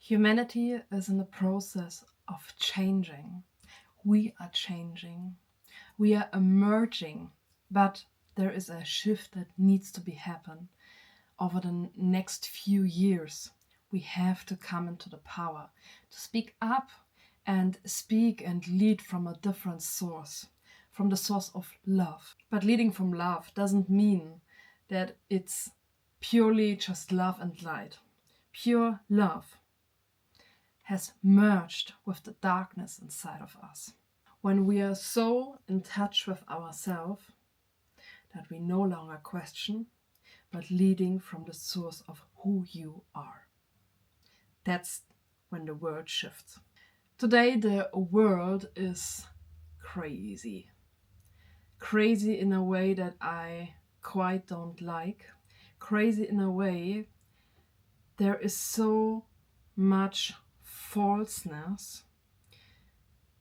Humanity is in the process of changing. We are changing. We are emerging. But there is a shift that needs to be happen over the next few years. We have to come into the power to speak up and speak and lead from a different source, from the source of love. But leading from love doesn't mean that it's purely just love and light. Pure love has merged with the darkness inside of us. When we are so in touch with ourselves that we no longer question, but leading from the source of who you are. That's when the world shifts. Today the world is crazy. Crazy in a way that I quite don't like. Crazy in a way there is so much falseness,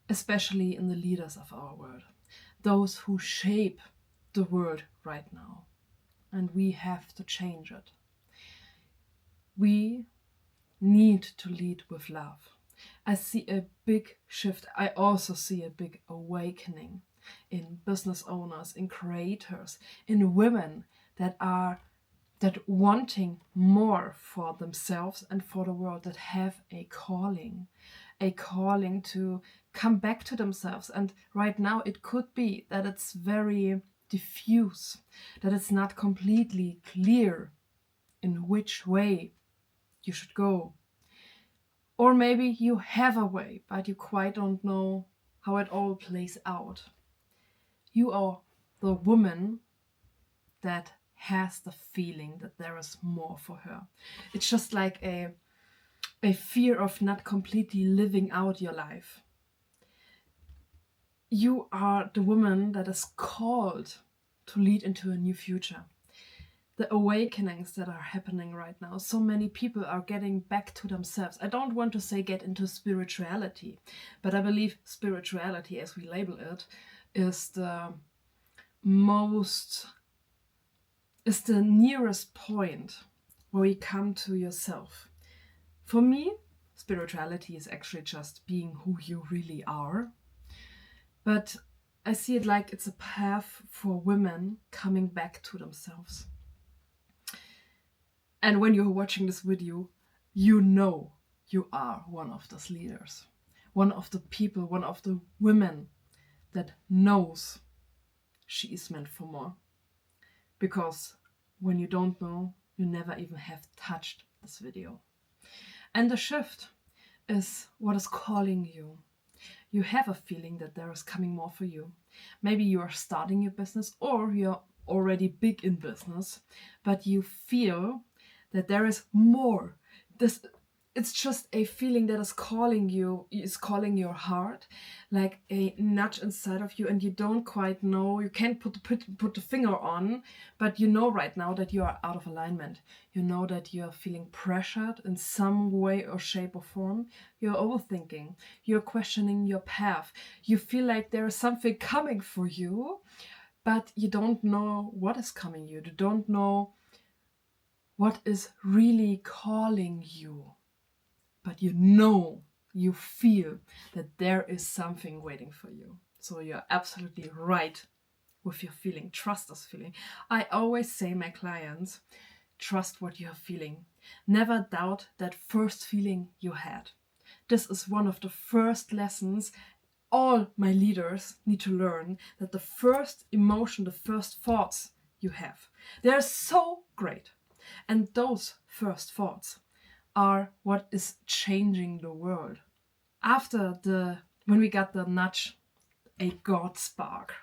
especially in the leaders of our world, those who shape the world right now. And we have to change it. We need to lead with love. I see a big shift. I also see a big awakening in business owners, in creators, in women that wanting more for themselves and for the world, that have a calling to come back to themselves. And right now it could be that it's very diffuse, that it's not completely clear in which way you should go. Or maybe you have a way, but you quite don't know how it all plays out. You are the woman that has the feeling that there is more for her. It's just like a fear of not completely living out your life. You are the woman that is called to lead into a new future. The awakenings that are happening right now, so many people are getting back to themselves. I don't want to say get into spirituality, but I believe spirituality, as we label it, is the nearest point where you come to yourself. For me, spirituality is actually just being who you really are. But I see it like it's a path for women coming back to themselves. And when you're watching this video, you know you are one of those leaders, one of the people, one of the women that knows she is meant for more. Because when you don't know, you never even have touched this video. And the shift is what is calling you. You have a feeling that there is coming more for you. Maybe you are starting your business, or you're already big in business, but you feel that there is more. It's just a feeling that is calling you, is calling your heart, like a nudge inside of you, and you don't quite know, you can't put the finger on, but you know right now that you are out of alignment. You know that you are feeling pressured in some way or shape or form. You're overthinking, you're questioning your path. You feel like there is something coming for you, but you don't know what is coming you. You don't know what is really calling you. But you feel that there is something waiting for you. So you're absolutely right with your feeling. Trust this feeling. I always say my clients, trust what you're feeling. Never doubt that first feeling you had. This is one of the first lessons all my leaders need to learn, that the first emotion, the first thoughts you have, they're so great. And those first thoughts are what is changing the world. When we got the nudge, a God spark,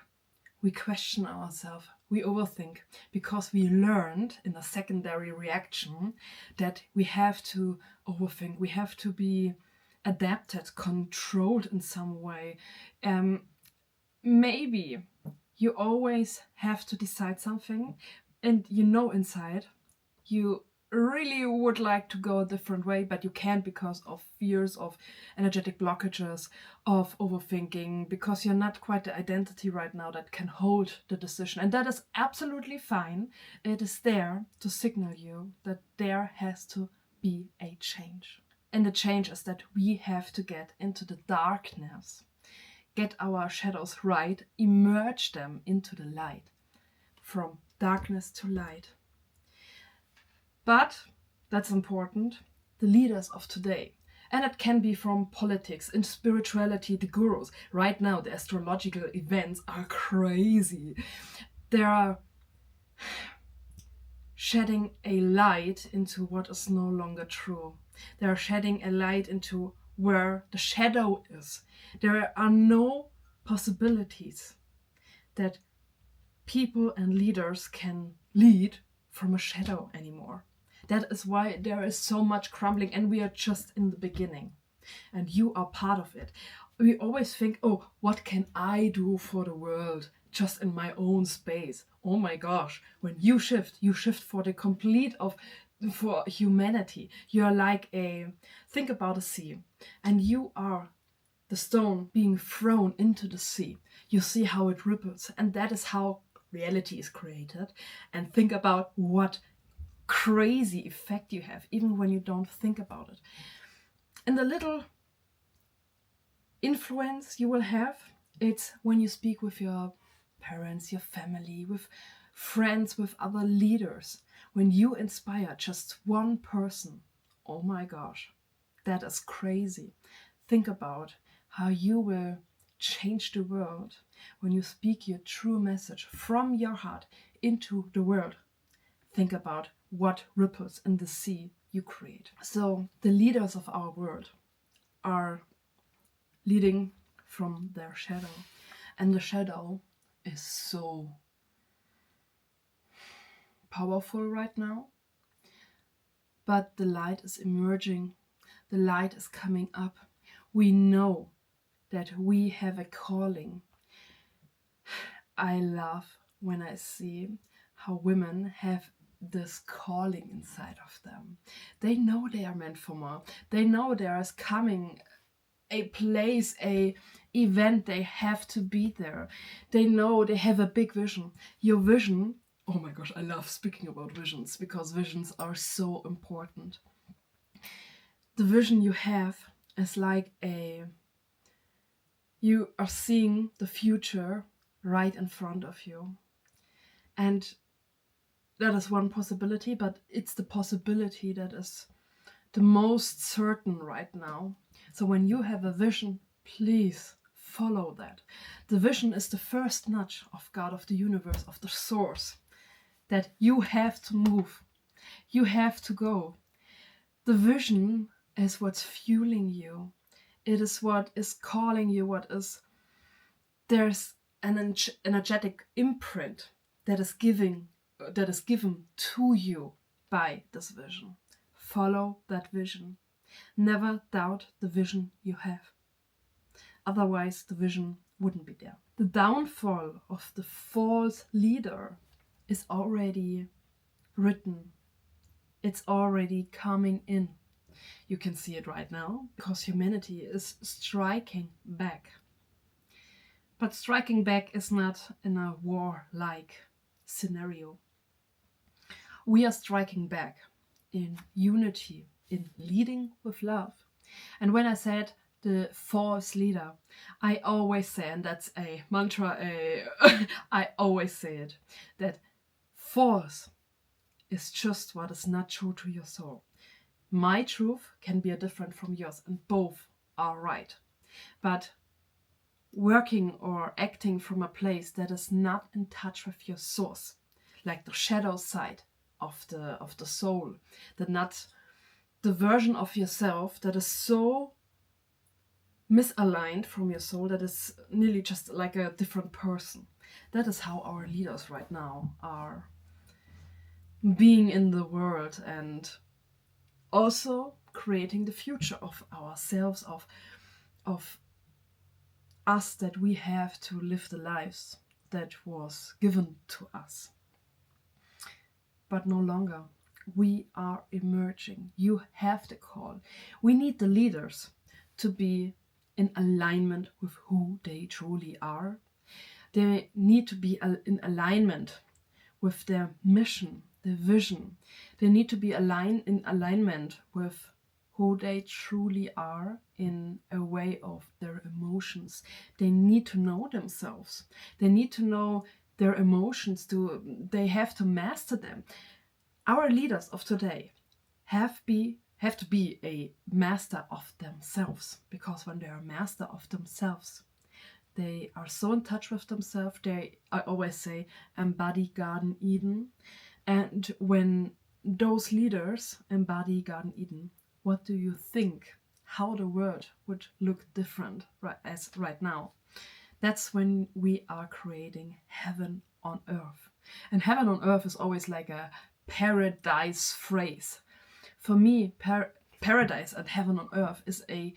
we question ourselves, we overthink, because we learned in a secondary reaction that we have to overthink, we have to be adapted, controlled in some way. Maybe you always have to decide something, and you know inside you really would like to go a different way, but you can't because of fears, of energetic blockages, of overthinking, because you're not quite the identity right now that can hold the decision. And that is absolutely fine. It is there to signal you that there has to be a change. And the change is that we have to get into the darkness, get our shadows right, emerge them into the light, from darkness to light. But that's important, the leaders of today, and it can be from politics, in spirituality, the gurus. Right now, the astrological events are crazy. They are shedding a light into what is no longer true. They are shedding a light into where the shadow is. There are no possibilities that people and leaders can lead from a shadow anymore. That is why there is so much crumbling, and we are just in the beginning. And you are part of it. We always think, oh, what can I do for the world? Just in my own space. Oh my gosh, when you shift for the complete for humanity. You're like think about a sea, and you are the stone being thrown into the sea. You see how it ripples, and that is how reality is created. And think about what crazy effect you have, even when you don't think about it. And the little influence you will have, it's when you speak with your parents, your family, with friends, with other leaders. When you inspire just one person, oh my gosh, that is crazy. Think about how you will change the world when you speak your true message from your heart into the world. Think about what ripples in the sea you create. So the leaders of our world are leading from their shadow, and the shadow is so powerful right now, but the light is emerging, the light is coming up. We know that we have a calling. I love when I see how women have this calling inside of them. They know they are meant for more. They know there is coming a place, a event, they have to be there. They know they have a big vision. Your vision, oh my gosh, I love speaking about visions because visions are so important. The vision you have is like you are seeing the future right in front of you. And that is one possibility, but it's the possibility that is the most certain right now. So when you have a vision, please follow that. The vision is the first nudge of God, of the universe, of the source, that you have to move. You have to go. The vision is what's fueling you. It is what is calling you, there's an energetic imprint that is given to you by this vision. Follow that vision. Never doubt the vision you have. Otherwise, the vision wouldn't be there. The downfall of the false leader is already written. It's already coming in. You can see it right now because humanity is striking back. But striking back is not in a war-like scenario. We are striking back in unity, in leading with love. And when I said the false leader, I always say, and that's a mantra, I always say it, that false is just what is not true to your soul. My truth can be different from yours, and both are right. But working or acting from a place that is not in touch with your source, like the shadow side of the soul, the version of yourself that is so misaligned from your soul that is nearly just like a different person. That is how our leaders right now are being in the world, and also creating the future of ourselves, of us, that we have to live the lives that was given to us. But no longer. We are emerging. You have the call. We need the leaders to be in alignment with who they truly are. They need to be in alignment with their mission, their vision. They need to be in alignment with who they truly are in a way of their emotions. They need to know themselves. They need to know their emotions. They have to master them. Our leaders of today have to be a master of themselves, because when they are master of themselves, they are so in touch with themselves. I always say, embody Garden Eden. And when those leaders embody Garden Eden, what do you think? How the world would look different right now? That's when we are creating heaven on earth. And heaven on earth is always like a paradise phrase. For me, paradise and heaven on earth is a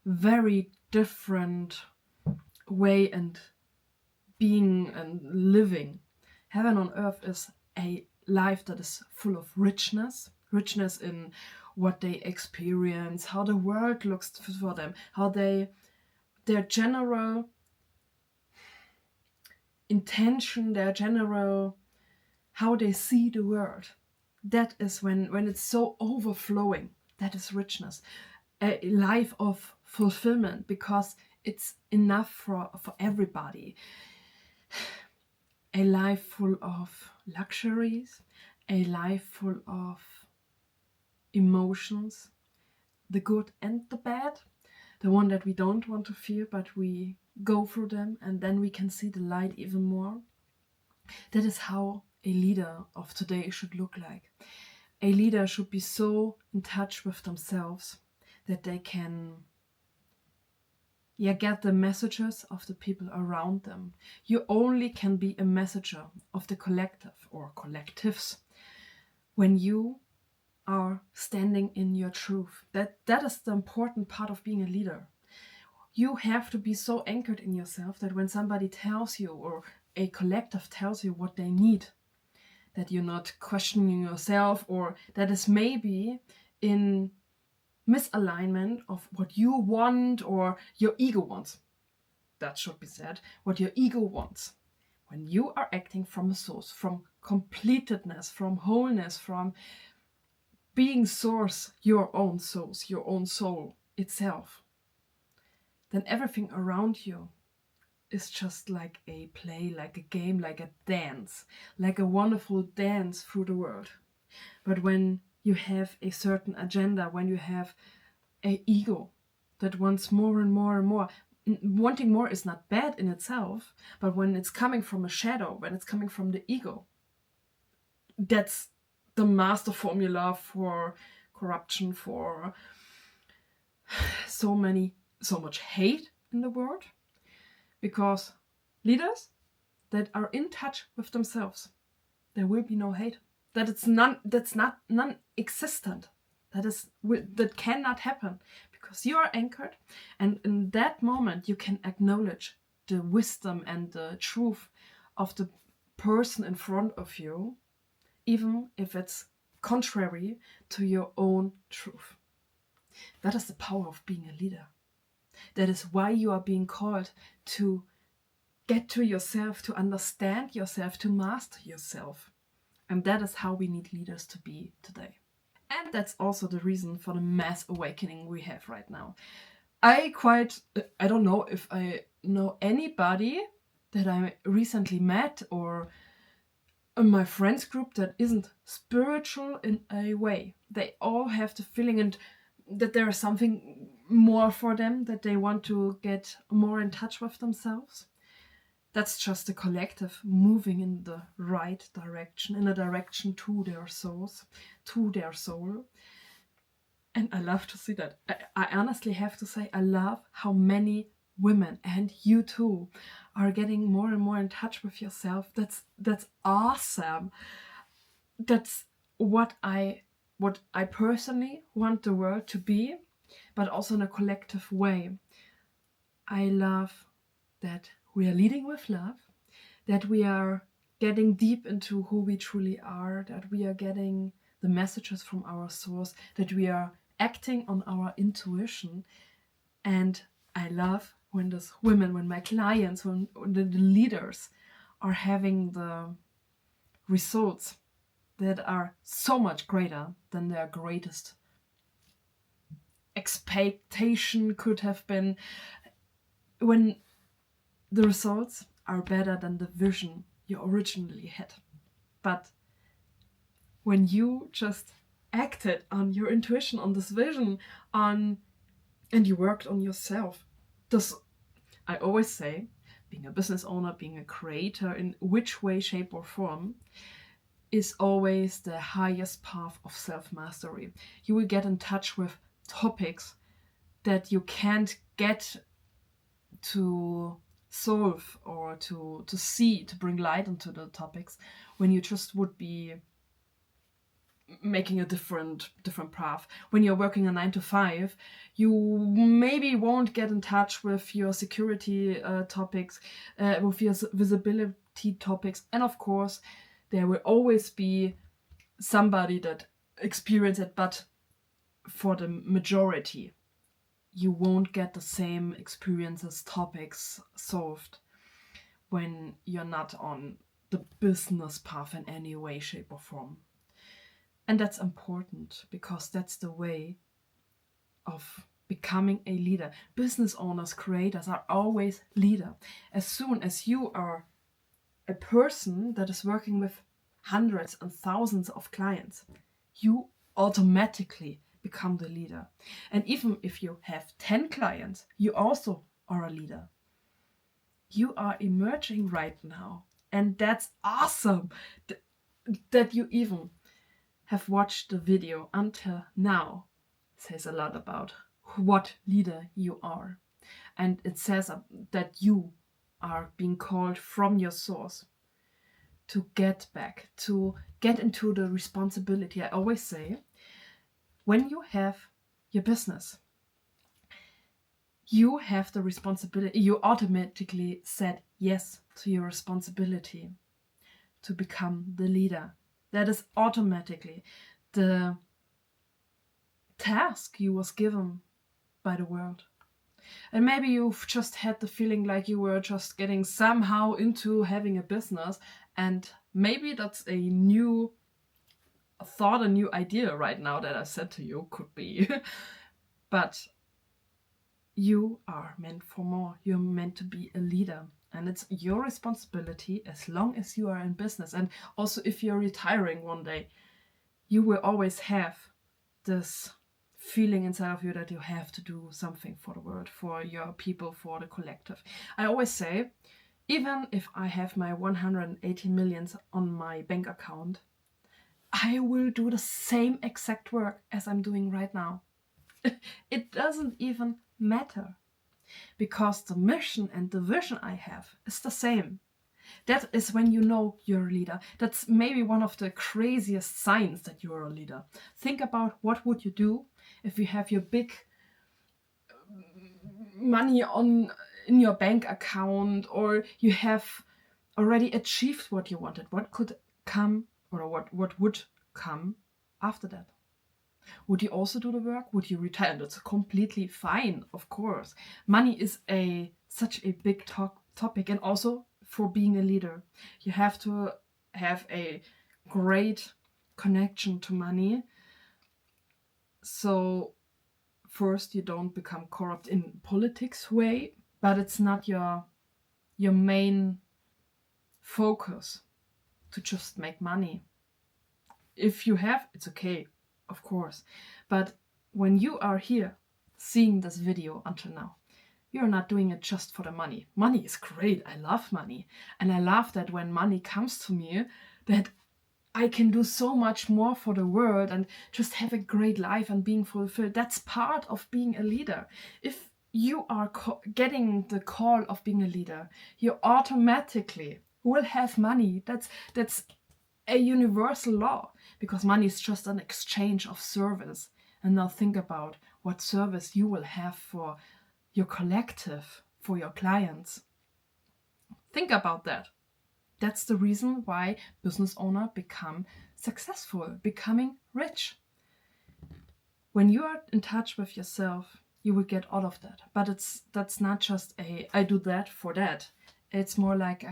very different way and being and living. Heaven on earth is a life that is full of richness in what they experience, how the world looks for them, how their general intention, their general how they see the world. That is when it's so overflowing. That is richness. A life of fulfillment, because it's enough for everybody. A life full of luxuries, a life full of emotions, the good and the bad, the one that we don't want to feel, but we go through them, and then we can see the light even more. That is how a leader of today should look like. A leader should be so in touch with themselves that they can get the messages of the people around them. You only can be a messenger of the collective or collectives when you are standing in your truth. That is the important part of being a leader. You have to be so anchored in yourself that when somebody tells you, or a collective tells you what they need, that you're not questioning yourself, or that is maybe in misalignment of what you want or your ego wants. That should be said, what your ego wants. When you are acting from a source, from completedness, from wholeness, from being source, your own source, your own soul itself, then everything around you is just like a play, like a game, like a dance, like a wonderful dance through the world. But when you have a certain agenda, when you have an ego that wants more and more and more, wanting more is not bad in itself, but when it's coming from a shadow, when it's coming from the ego, that's the master formula for corruption, for so much hate in the world. Because leaders that are in touch with themselves, there will be no hate. That's not non-existent. That cannot happen, because you are anchored, and in that moment you can acknowledge the wisdom and the truth of the person in front of you, even if it's contrary to your own truth. That is the power of being a leader. That is why you are being called to get to yourself, to understand yourself, to master yourself. And that is how we need leaders to be today. And that's also the reason for the mass awakening we have right now. I don't know if I know anybody that I recently met or in my friends group that isn't spiritual in a way. They all have the feeling and that there is something more for them, that they want to get more in touch with themselves. That's just a collective moving in the right direction, in a direction to their souls, to their soul. And I love to see that. I honestly have to say, I love how many women, and you too, are getting more and more in touch with yourself. That's awesome. That's what I personally want the world to be, but also in a collective way. I love that we are leading with love, that we are getting deep into who we truly are, that we are getting the messages from our source, that we are acting on our intuition. And I love when those women, when my clients, when the leaders are having the results that are so much greater than their greatest expectation could have been, when the results are better than the vision you originally had. But when you just acted on your intuition, on this vision, and you worked on yourself, this, I always say, being a business owner, being a creator, in which way, shape or form, is always the highest path of self-mastery. You will get in touch with topics that you can't get to solve or to see, to bring light into the topics, when you just would be making a different path. When you're working a 9 to 5, you maybe won't get in touch with your security topics, with your visibility topics, and of course there will always be somebody that experiences it, but for the majority you won't get the same experiences, topics solved when you're not on the business path in any way, shape or form. And that's important, because that's the way of becoming a leader. Business owners, creators are always leader. As soon as you are a person that is working with hundreds and thousands of clients, you automatically become the leader. And even if you have 10 clients, you also are a leader. You are emerging right now. And that's awesome that you even have watched the video until now. It says a lot about what leader you are. And it says that you are being called from your source to get back, to get into the responsibility. I always say, when you have your business, you have the responsibility. You automatically said yes to your responsibility to become the leader. That is automatically the task you was given by the world. And maybe you've just had the feeling like you were just getting somehow into having a business, and maybe that's a new thought, a new idea right now that I said to you, could be. But you are meant for more. You're meant to be a leader. And it's your responsibility as long as you are in business. And also if you're retiring one day, you will always have this feeling inside of you that you have to do something for the world, for your people, for the collective. I always say, even if I have my 180 millions on my bank account, I will do the same exact work as I'm doing right now. It doesn't even matter, because the mission and the vision I have is the same. That is when you know you're a leader. That's maybe one of the craziest signs that you're a leader. Think about, what would you do if you have your big money in your bank account, or you have already achieved what you wanted? What could come, or what would come after that? Would you also do the work? Would you retire? And that's completely fine, of course. Money is such a big topic, and also for being a leader, you have to have a great connection to money. So first, you don't become corrupt in politics way, but it's not your main focus to just make money. If you have, it's okay, of course. But when you are here seeing this video until now, you're not doing it just for the money. Money is great. I love money. And I love that when money comes to me, that I can do so much more for the world and just have a great life and being fulfilled. That's part of being a leader. If you are getting the call of being a leader, you automatically will have money. That's a universal law, because money is just an exchange of service. And now think about what service you will have for your collective, for your clients. Think about that. That's the reason why business owners become successful, becoming rich. When you are in touch with yourself, you will get all of that. But that's not just I do that for that. It's more like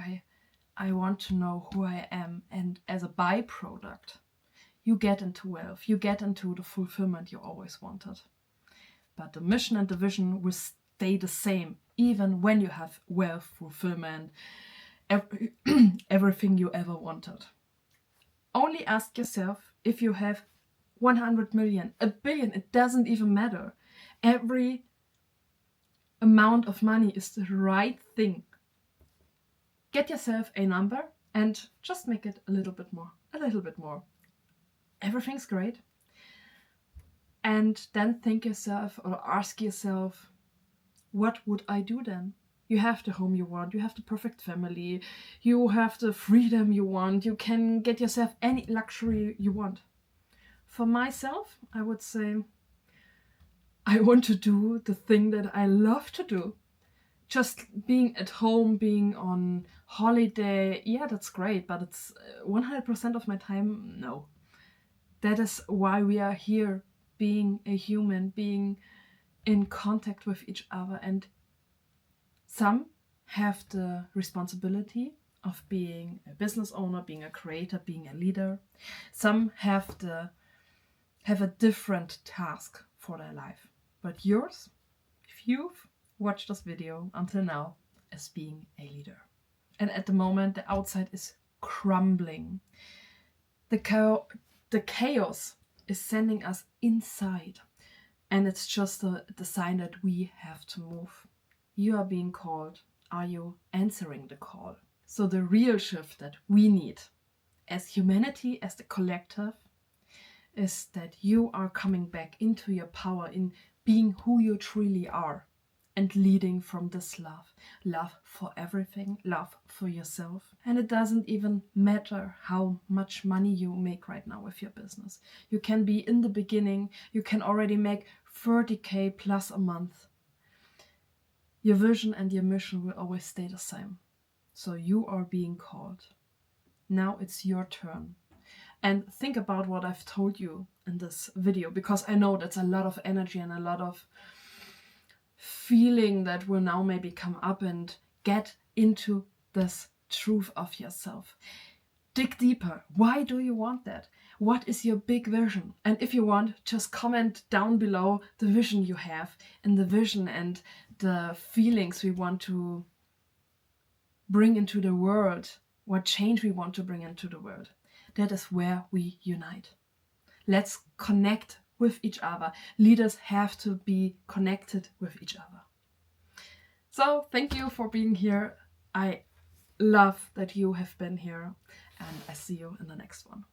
I want to know who I am, and as a byproduct, you get into wealth, you get into the fulfillment you always wanted. but the mission and the vision will stay the same, even when you have wealth, fulfillment, everything you ever wanted. Only ask yourself if you have 100 million, a billion, it doesn't even matter. Every amount of money is the right thing. Get yourself a number and just make it a little bit more, a little bit more. Everything's great. And then think yourself or ask yourself, what would I do then? You have the home you want, you have the perfect family, you have the freedom you want, you can get yourself any luxury you want. For myself, I would say, I want to do the thing that I love to do. Just being at home, being on holiday, yeah, that's great, but it's 100% of my time, no. That is why we are here, being a human, being in contact with each other. And some have the responsibility of being a business owner, being a creator, being a leader. Some have a different task for their life. But yours, if you've watched this video until now, is being a leader. And at the moment, the outside is crumbling. The chaos is sending us inside. And it's just the sign that we have to move. You are being called. Are you answering the call? So the real shift that we need as humanity, as the collective, is that you are coming back into your power, in being who you truly are, and leading from this love. Love for everything, love for yourself. And it doesn't even matter how much money you make right now with your business. You can be in the beginning, you can already make 30K plus a month. Your vision and your mission will always stay the same. So you are being called. Now it's your turn. And think about what I've told you in this video, because I know that's a lot of energy and a lot of feeling that will now maybe come up, and get into this truth of yourself. Dig deeper. Why do you want that? What is your big vision? And if you want, just comment down below the vision you have, and the vision and the feelings we want to bring into the world, what change we want to bring into the world. That is where we unite. Let's connect with each other. Leaders have to be connected with each other. So thank you for being here. I love that you have been here, and I see you in the next one.